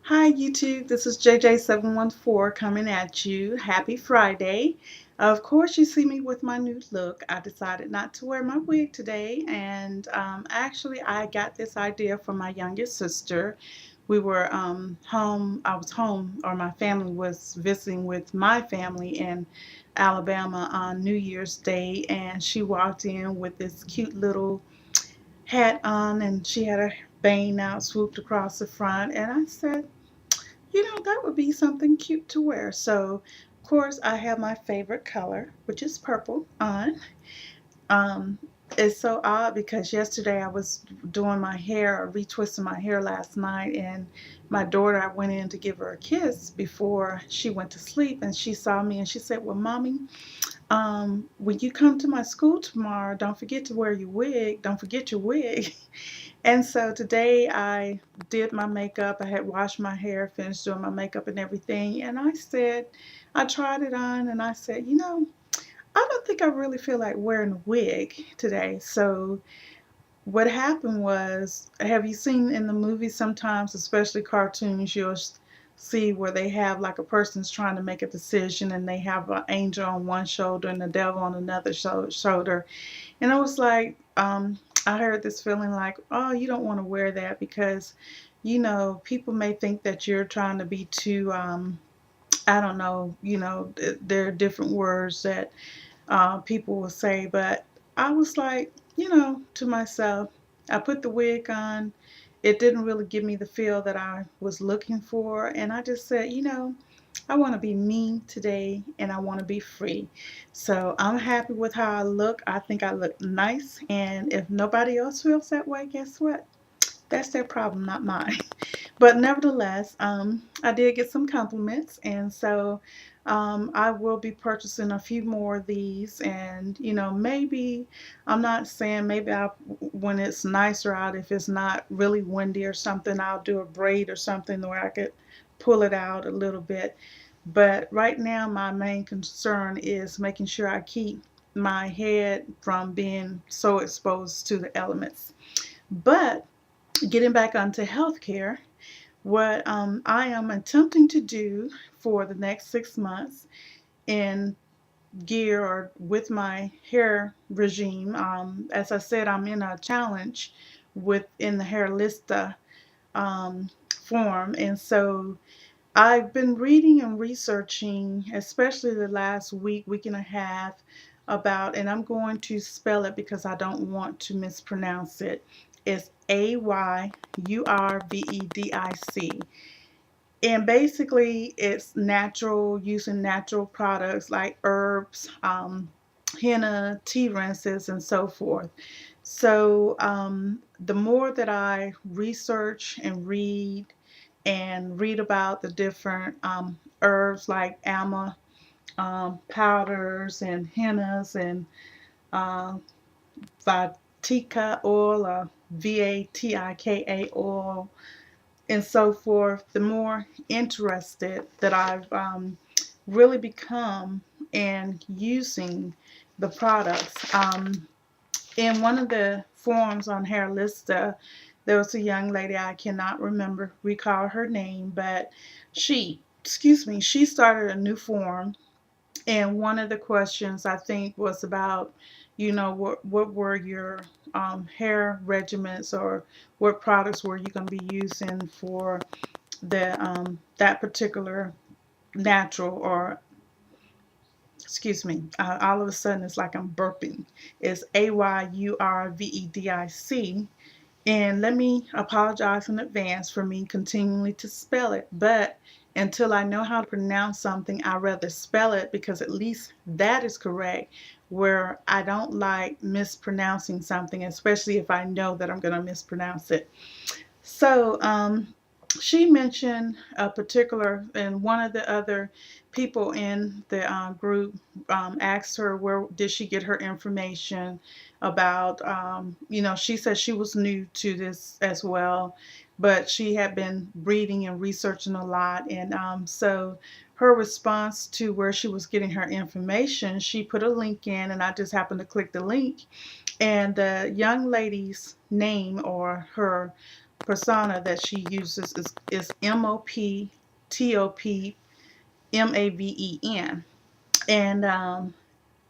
Hi YouTube, this is JJ714 coming at you. Happy Friday. Of course you see me with my new look. I decided not to wear my wig today, and actually I got this idea from my youngest sister. We were home, I was home, or my family was visiting with my family in Alabama on New Year's Day, and she walked in with this cute little hat on, and she had her bang out swooped across the front, and I said, that would be something cute to wear. So, of course, I have my favorite color, which is purple, on. Um, it's so odd because yesterday I was doing my hair, or retwisting my hair last night, and my daughter, I went in to give her a kiss before she went to sleep, and she saw me and she said, "Well, Mommy, when you come to my school tomorrow, don't forget to wear your wig. Don't forget your wig." And so today I did my makeup. I had washed my hair, finished doing my makeup and everything. And I said, I tried it on and I said, I don't think I really feel like wearing a wig today. So what happened was, have you seen in the movies sometimes, especially cartoons, you'll see where they have like a person's trying to make a decision and they have an angel on one shoulder and the devil on another shoulder. And I was like, I heard this feeling like, oh, you don't want to wear that because, people may think that you're trying to be too, I don't know, there are different words that people will say. But I was like, to myself, I put the wig on. It didn't really give me the feel that I was looking for. And I just said, I want to be me today and I want to be free. So I'm happy with how I look. I think I look nice. And if nobody else feels that way, guess what? That's their problem, not mine. But nevertheless, I did get some compliments. And so I will be purchasing a few more of these. And, maybe, I'm not saying maybe when it's nicer out, if it's not really windy or something, I'll do a braid or something where I could pull it out a little bit. But right now, my main concern is making sure I keep my head from being so exposed to the elements. But getting back onto healthcare, what I am attempting to do for the next 6 months in gear or with my hair regime, as I said, I'm in a challenge within the Hair Lista form, and so I've been reading and researching, especially the last week and a half, about, and I'm going to spell it because I don't want to mispronounce it. It's Ayurvedic. And basically, it's natural, using natural products like herbs, henna, tea rinses, and so forth. So, the more that I research and read about the different herbs like ama powders and hennas and uh, vatika oil, vatika oil, and so forth, the more interested that I've really become in using the products. In one of the forums on Hairlista, there was a young lady, I cannot recall her name, but she started a new forum, and one of the questions I think was about, what were your hair regimens, or what products were you going to be using for the that particular natural, or excuse me, all of a sudden it's like I'm burping. It's Ayurvedic. And let me apologize in advance for me continually to spell it. But until I know how to pronounce something, I rather spell it because at least that is correct. Where I don't like mispronouncing something, especially if I know that I'm going to mispronounce it. So, she mentioned a particular, and one of the other people in the group asked her where did she get her information about, she said she was new to this as well, but she had been reading and researching a lot. And so her response to where she was getting her information, she put a link in, and I just happened to click the link. And the young lady's name, or her persona that she uses is MOPTOPMAVEN. And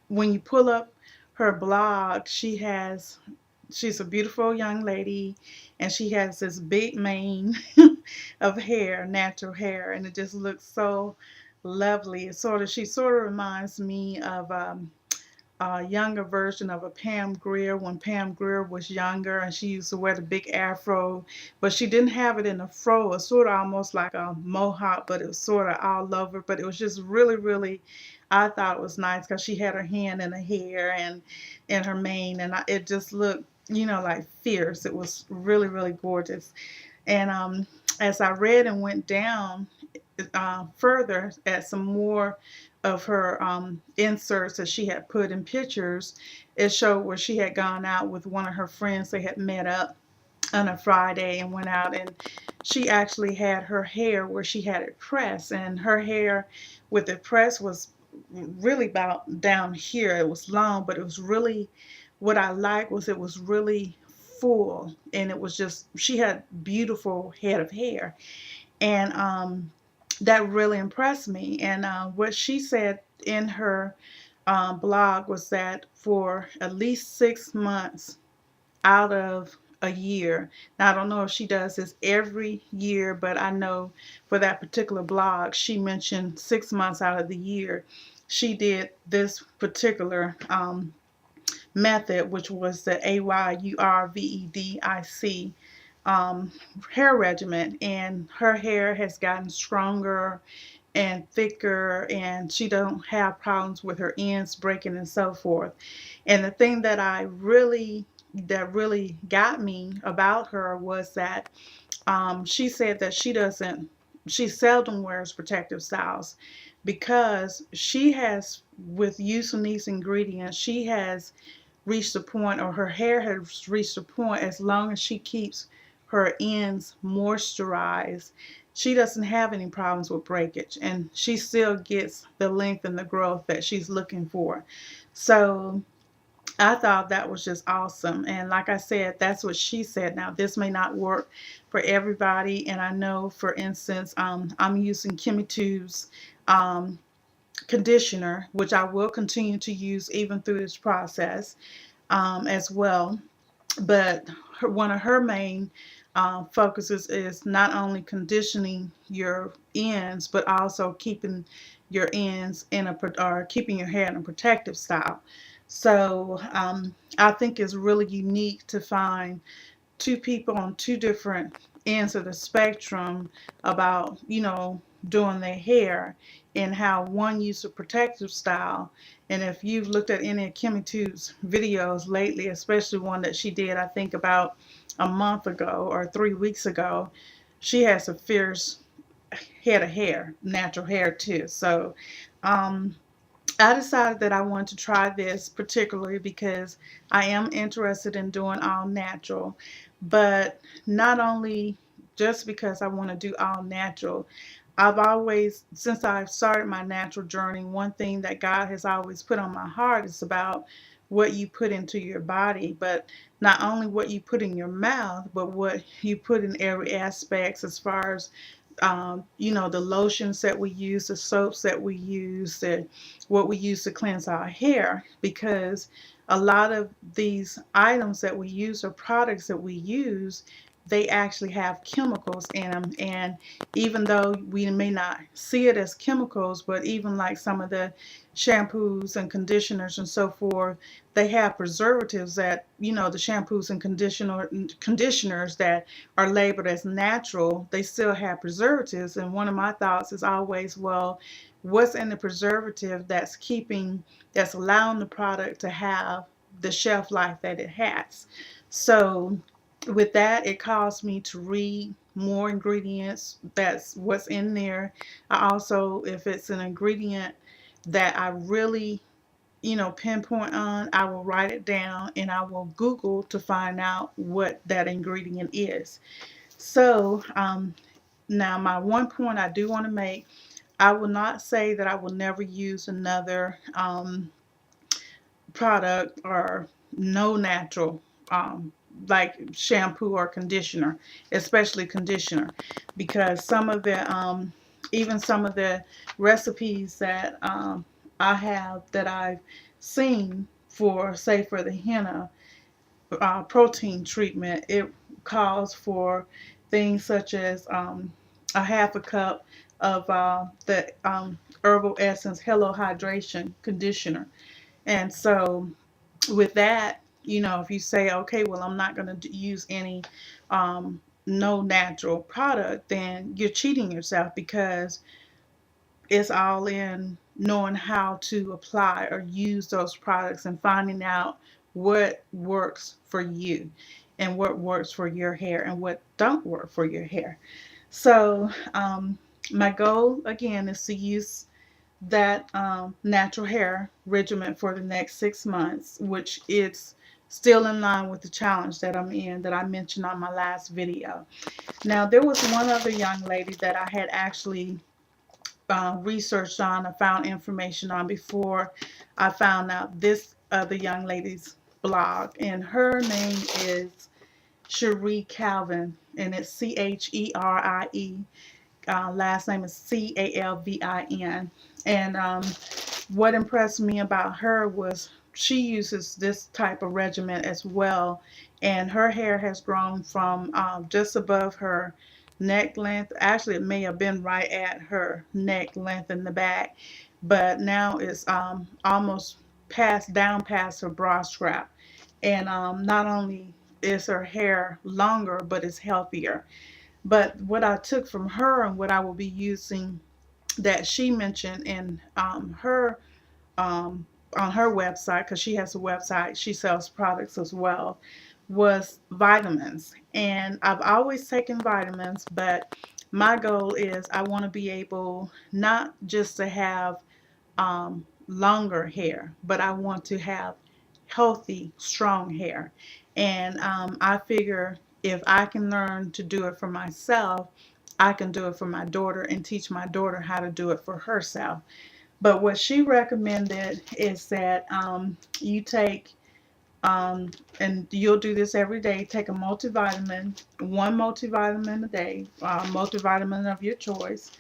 when you pull up her blog, she's a beautiful young lady, and she has this big mane of hair, natural hair, and it just looks so lovely. She sort of reminds me of a younger version of a Pam Grier when Pam Grier was younger, and she used to wear the big afro, but she didn't have it in a fro. It was sort of almost like a mohawk, but it was sort of all over. But it was just really, really, I thought it was nice because she had her hand in her hair and in her mane, and it just looked, like fierce. It was really, really gorgeous. And as I read and went down further at some more of her inserts that she had put in pictures, it showed where she had gone out with one of her friends. They had met up on a Friday and went out, and she actually had her hair where she had it pressed, and her hair with it pressed was really about down here. It was long, but it was really, what I liked was it was really full, and it was just, she had beautiful head of hair. And that really impressed me. And what she said in her blog was that for at least 6 months out of a year. Now, I don't know if she does this every year, but I know for that particular blog, she mentioned 6 months out of the year, she did this particular method, which was the Ayurvedic hair regimen. And her hair has gotten stronger and thicker, and she don't have problems with her ends breaking and so forth. And the thing that really got me about her was that she said that she seldom wears protective styles because she has, with use of these ingredients, she has reached a point, or her hair has reached a point, as long as she keeps her ends moisturized, she doesn't have any problems with breakage, and she still gets the length and the growth that she's looking for. So I thought that was just awesome. And like I said, that's what she said. Now, this may not work for everybody. And I know, for instance, I'm using Kimmaytube's conditioner, which I will continue to use even through this process as well. But one of her main focuses is not only conditioning your ends, but also keeping your ends or keeping your hair in a protective style. So I think it's really unique to find two people on two different ends of the spectrum about, doing their hair, and how one used a protective style. And if you've looked at any of Kimmy Tube's videos lately, especially one that she did, I think about a month ago or 3 weeks ago, she has a fierce head of hair, natural hair too. So um, I decided that I wanted to try this particularly because I am interested in doing all natural, but not only just because I want to do all natural. I've always, since I've started my natural journey, one thing that God has always put on my heart is about what you put into your body, but not only what you put in your mouth, but what you put in every aspect, as far as the lotions that we use, the soaps that we use, what we use to cleanse our hair, because a lot of these items that we use, or products that we use, they actually have chemicals in them. And even though we may not see it as chemicals, but even like some of the shampoos and conditioners and so forth, they have preservatives that, the shampoos and conditioners that are labeled as natural, they still have preservatives. And one of my thoughts is always, well, what's in the preservative that's allowing the product to have the shelf life that it has? So with that, it caused me to read more ingredients. That's what's in there. I also, if it's an ingredient that I really, pinpoint on, I will write it down, and I will Google to find out what that ingredient is. So now, my one point I do want to make, I will not say that I will never use another product or no natural like shampoo or conditioner, especially conditioner, because some of the even some of the recipes that I have that I've seen for, say, for the henna protein treatment, it calls for things such as a half a cup of the herbal essence Hello Hydration conditioner. And so with that, if you say, okay, well, I'm not going to use any no natural product, then you're cheating yourself, because it's all in knowing how to apply or use those products and finding out what works for you and what works for your hair and what don't work for your hair. So my goal again is to use that natural hair regimen for the next 6 months, which is still in line with the challenge that I'm in, that I mentioned on my last video. Now, there was one other young lady that I had actually researched on, I found information on before I found out this other young lady's blog, and her name is Cherie Calvin, and it's Cherie. Last name is Calvin. And what impressed me about her was she uses this type of regimen as well, and her hair has grown from just above her neck length. Actually, it may have been right at her neck length in the back, but now it's almost down past her bra strap. And not only is her hair longer, but it's healthier. But what I took from her and what I will be using that she mentioned in her on her website, because she has a website, she sells products as well, was vitamins. And I've always taken vitamins, but my goal is I want to be able not just to have longer hair, but I want to have healthy, strong hair. And I figure if I can learn to do it for myself, I can do it for my daughter and teach my daughter how to do it for herself. But what she recommended is that you take, and you'll do this every day, take a multivitamin, one multivitamin a day, multivitamin of your choice.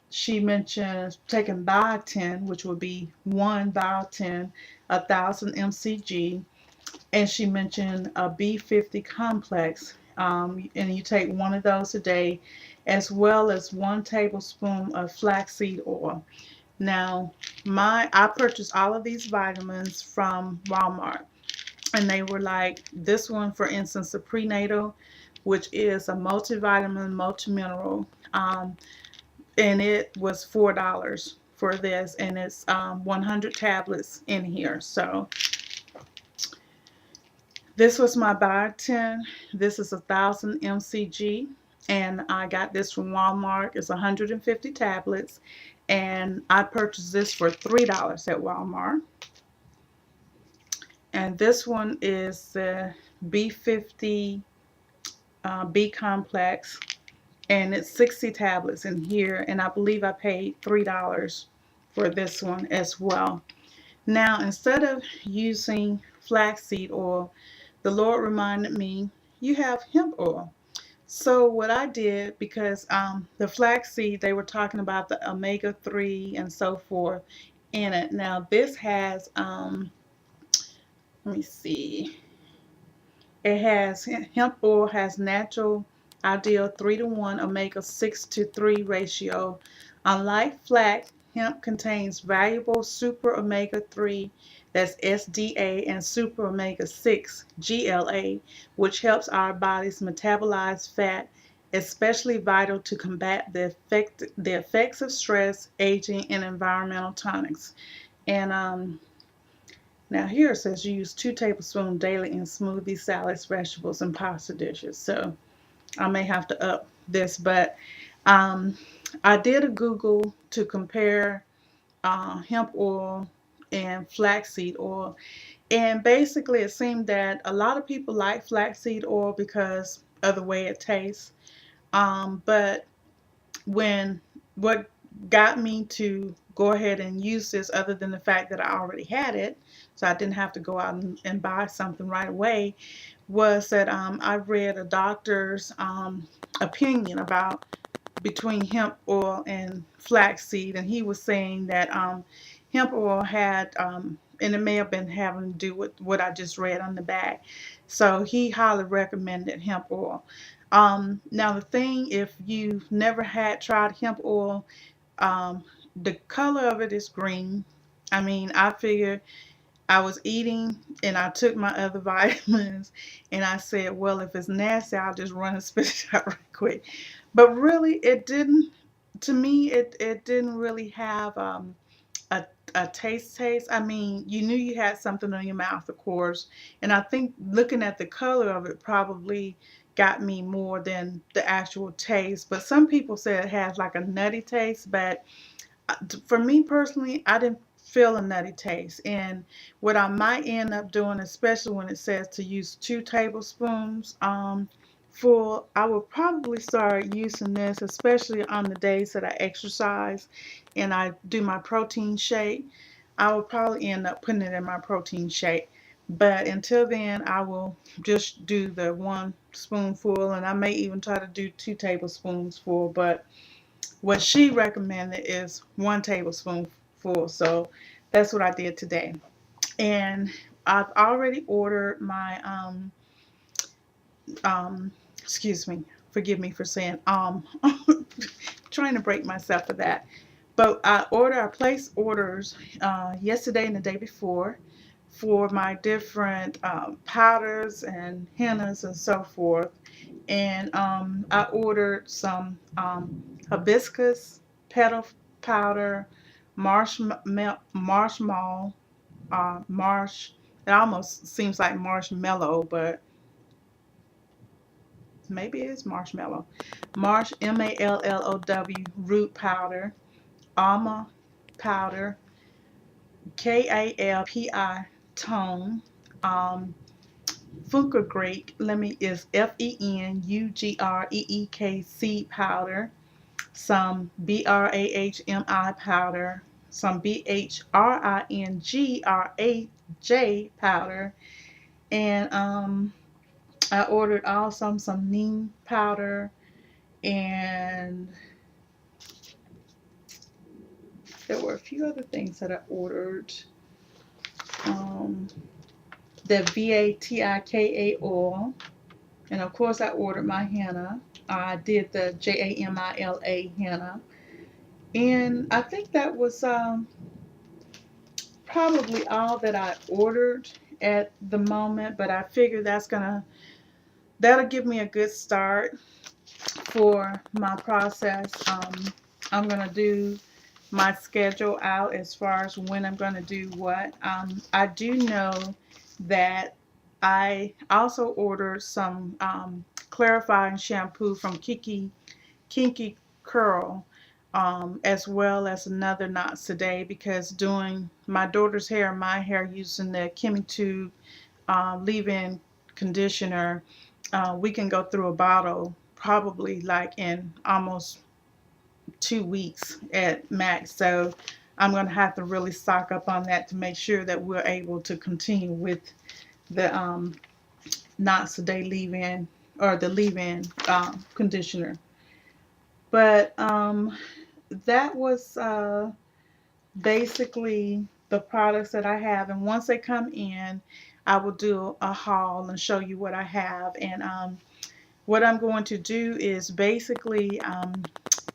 She mentioned taking biotin, which would be one biotin, 1,000 mcg, and she mentioned a B50 complex, and you take one of those a day, as well as 1 tablespoon of flaxseed oil. Now, I purchased all of these vitamins from Walmart, and they were like this one, for instance, the prenatal, which is a multivitamin, multimineral, and it was $4 for this, and it's 100 tablets in here. So this was my biotin. This is 1,000 mcg, and I got this from Walmart. It's 150 tablets, and I purchased this for $3 at Walmart. And this one is the B50 B complex, and it's 60 tablets in here, and I believe I paid $3 for this one as well. Now, instead of using flaxseed oil, the Lord reminded me, you have hemp oil. So what I did, because the flaxseed, they were talking about the omega-3 and so forth in it. Now this has, let me see, it has, hemp oil has natural ideal 3-to-1 omega-6-to-3 ratio. Unlike flax, hemp contains valuable super omega-3, that's SDA, and super omega-6, GLA, which helps our bodies metabolize fat, especially vital to combat the effects of stress, aging, and environmental tonics. And now here it says you use 2 tablespoons daily in smoothies, salads, vegetables, and pasta dishes. So I may have to up this, but I did a Google to compare hemp oil and flaxseed oil, and basically it seemed that a lot of people like flaxseed oil because of the way it tastes. But when what got me to go ahead and use this, other than the fact that I already had it, so I didn't have to go out and buy something right away, was that I read a doctor's opinion about between hemp oil and flaxseed, and he was saying that hemp oil had, and it may have been having to do with what I just read on the back. So he highly recommended hemp oil. Now the thing, if you've never had tried hemp oil, the color of it is green. I mean, I figured I was eating and I took my other vitamins and I said, well, if it's nasty, I'll just run and spit it out real quick. But really, it didn't, to me, it didn't really have a, a taste. I mean, you knew you had something on your mouth, of course. And I think looking at the color of it probably got me more than the actual taste. But some people say it has like a nutty taste, but for me personally, I didn't feel a nutty taste. And what I might end up doing, especially when it says to use 2 tablespoons full, I will probably start using this, especially on the days that I exercise and I do my protein shake. I will probably end up putting it in my protein shake. But until then, I will just do the 1 spoonful, and I may even try to do 2 tablespoons full. But what she recommended is 1 tablespoonful. So that's what I did today. And I've already ordered my um excuse me, forgive me for saying trying to break myself for that. But I placed orders yesterday and the day before for my different powders and hennas and so forth. And I ordered some hibiscus petal powder, marshmallow, marsh. It almost seems like marshmallow, but maybe it is marshmallow. Marsh, Mallow, root powder, alma powder, Kalpi tone, um, Fenugreek, is Fenugreek seed powder, some Brahmi powder, some Bhringraj powder, and I ordered also some neem powder, and there were a few other things that I ordered. Um, the Vatika oil, and of course I ordered my henna. I did the Jamila henna, and I think that was probably all that I ordered at the moment. But I figure that'll give me a good start for my process. I'm gonna do my schedule out as far as when I'm gonna do what. I do know that I also ordered some clarifying shampoo from Kinky Curl, as well as another Not Today, because doing my daughter's hair and my hair using the Kimmaytube Leave-in Conditioner, we can go through a bottle probably like in almost 2 weeks at max. So I'm going to have to really stock up on that to make sure that we're able to continue with the Not Today leave-in, or the leave-in conditioner. But that was basically the products that I have. And once they come in, I will do a haul and show you what I have. And what I'm going to do is basically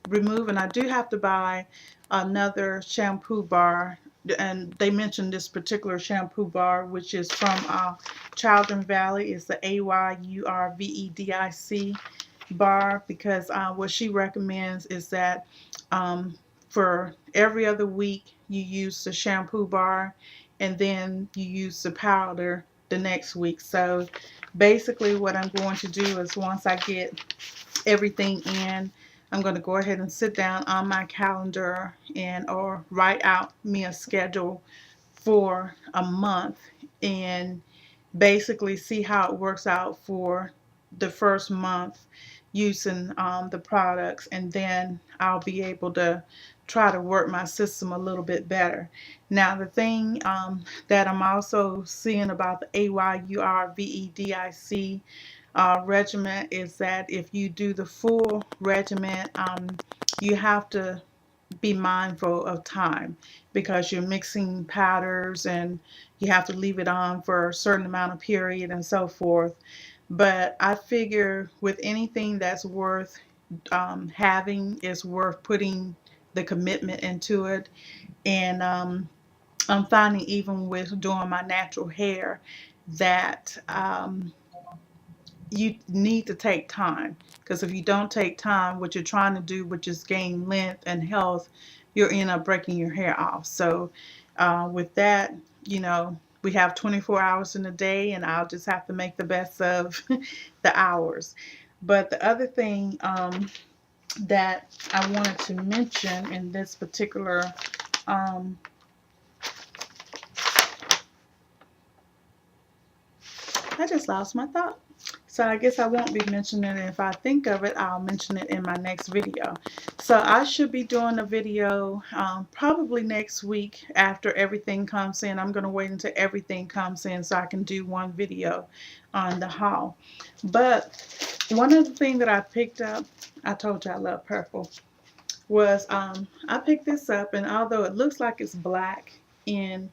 remove, and I do have to buy another shampoo bar. And they mentioned this particular shampoo bar, which is from Children Valley. It's the Ayurvedic bar, because what she recommends is that for every other week you use the shampoo bar, and then you use the powder the next week. So basically what I'm going to do is, once I get everything in, I'm going to go ahead and sit down on my calendar and or write out me a schedule for a month, and basically see how it works out for the first month, using the products, and then I'll be able to try to work my system a little bit better. Now, the thing that I'm also seeing about the Ayurvedic regimen is that if you do the full regimen, you have to be mindful of time because you're mixing powders and you have to leave it on for a certain amount of period and so forth. But I figure with anything that's worth having, is worth putting the commitment into it. And I'm finding even with doing my natural hair that you need to take time, because if you don't take time, what you're trying to do, which is gain length and health, you'll end up breaking your hair off. So with that, we have 24 hours in a day, and I'll just have to make the best of the hours. But the other thing that I wanted to mention in this particular I just lost my thought. So I guess I won't be mentioning it. If I think of it, I'll mention it in my next video. So I should be doing a video probably next week after everything comes in. I'm going to wait until everything comes in so I can do one video on the haul. But one of the things that I picked up, I told you I love purple, was I picked this up, and although it looks like it's black in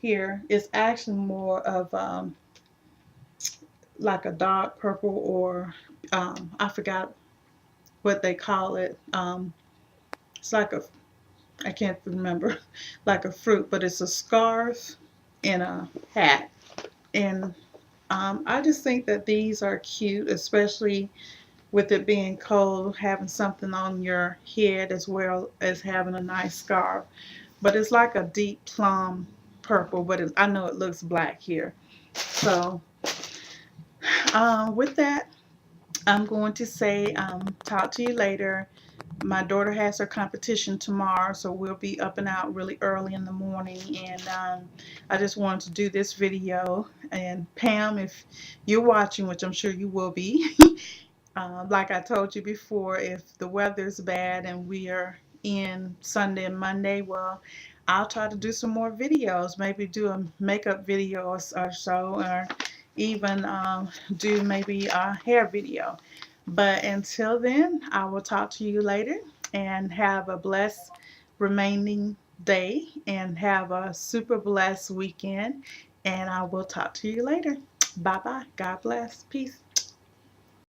here, it's actually more of like a dark purple, or I forgot what they call it. It's like a, I can't remember, like a fruit, but it's a scarf and a hat. And I just think that these are cute, especially with it being cold, having something on your head as well as having a nice scarf. But it's like a deep plum purple, but I know it looks black here. So with that, I'm going to say talk to you later. My daughter has her competition tomorrow, so we'll be up and out really early in the morning. And I just wanted to do this video. And Pam, if you're watching, which I'm sure you will be, like I told you before, if the weather's bad and we are in Sunday and Monday, well, I'll try to do some more videos, maybe do a makeup video or so, or even do maybe a hair video. But until then, I will talk to you later, and have a blessed remaining day, and have a super blessed weekend. And I will talk to you later. Bye bye. God bless. Peace.